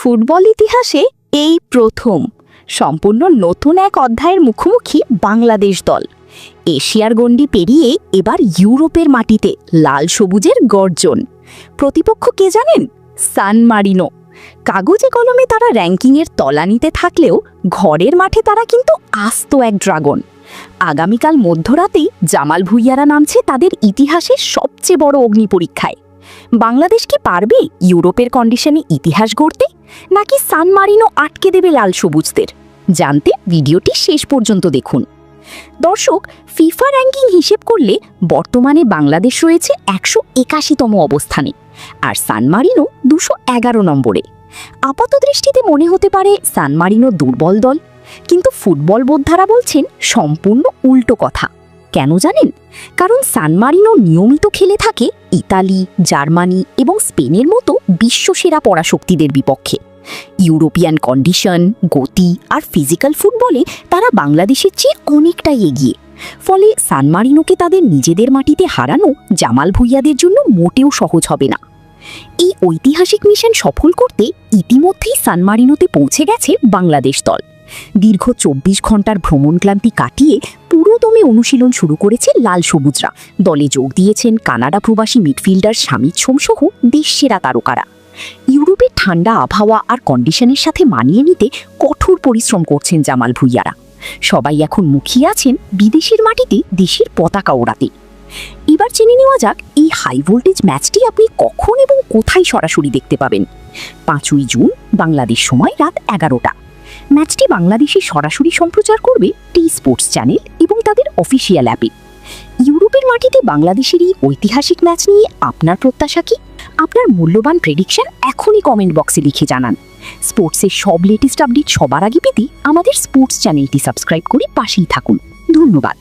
Football ইতিহাসে এই প্রথম সম্পূর্ণ নতুন এক অধ্যায়ের মুখোমুখি বাংলাদেশ দল। এশিয়ার গণ্ডি পেরিয়ে এবার ইউরোপের মাটিতে লাল সবুজের গর্জন। প্রতিপক্ষ কে জানেন? সান মারিনো। কাগজে কলমে তারা র্যাঙ্কিংয়ের তলানিতে থাকলেও ঘরের মাঠে তারা কিন্তু আস্ত এক ড্রাগন। আগামীকাল মধ্যরাতেই জামাল ভুঁইয়ারা নামছে তাদের ইতিহাসের সবচেয়ে বড় অগ্নি পরীক্ষায়। বাংলাদেশ কি পারবে ইউরোপের কন্ডিশনে ইতিহাস গড়তে, নাকি সান মারিনো আটকে দেবে লাল সবুজদের? জানতে ভিডিওটি শেষ পর্যন্ত দেখুন। দর্শক, ফিফা র্যাঙ্কিং হিসেব করলে বর্তমানে বাংলাদেশ রয়েছে 181তম অবস্থানে, আর সান মারিনো 211 নম্বরে। আপাত দৃষ্টিতে মনে হতে পারে সান মারিনো দুর্বল দল, কিন্তু ফুটবল বোদ্ধারা বলছেন সম্পূর্ণ উল্টো কথা। কেন জানেন? কারণ সান মারিনো নিয়মিত খেলে থাকে ইতালি, জার্মানি এবং স্পেনের মতো বিশ্বসেরা পরাশক্তিদের বিপক্ষে। ইউরোপিয়ান কন্ডিশন, গতি আর ফিজিক্যাল ফুটবলে তারা বাংলাদেশের চেয়ে অনেকটাই এগিয়ে। ফলে সান মারিনোকে তাদের নিজেদের মাটিতে হারানো জামাল ভুঁইয়াদের জন্য মোটেও সহজ হবে না। এই ঐতিহাসিক মিশন সফল করতে ইতিমধ্যেই সান মারিনোতে পৌঁছে গেছে বাংলাদেশ দল। দীর্ঘ 24 ঘন্টার ভ্রমণ ক্লান্তি কাটিয়ে পুরোদমে অনুশীলন শুরু করেছে লাল সবুজরা। দলে যোগ দিয়েছেন কানাডা প্রবাসী মিডফিল্ডার শামিদ সোমসহ দেশসেরা তারকারা। ইউরোপের ঠান্ডা আবহাওয়া আর কন্ডিশনের সাথে মানিয়ে নিতে কঠোর পরিশ্রম করছেন জামাল ভুঁইয়ারা। সবাই এখন মুখিয়ে আছেন বিদেশের মাটিতে দেশের পতাকা ওড়াতে। এবার জেনে নেওয়া যাক এই হাই ভোল্টেজ ম্যাচটি আপনি কখন এবং কোথায় সরাসরি দেখতে পাবেন। 5ই জুন বাংলাদেশ সময় রাত 11টা। ম্যাচটি বাংলাদেশে সরাসরি সম্প্রচার করবে টি স্পোর্টস চ্যানেল এবং তাদের অফিসিয়াল অ্যাপে। ইউরোপের মাটিতে বাংলাদেশের এই ঐতিহাসিক ম্যাচ নিয়ে আপনার প্রত্যাশা কি? আপনার মূল্যবান প্রেডিকশন এখনই কমেন্ট বক্সে লিখে জানান। স্পোর্টসের সব লেটেস্ট আপডেট সবার আগে পেতে আমাদের স্পোর্টস চ্যানেলটি সাবস্ক্রাইব করে পাশেই থাকুন। ধন্যবাদ।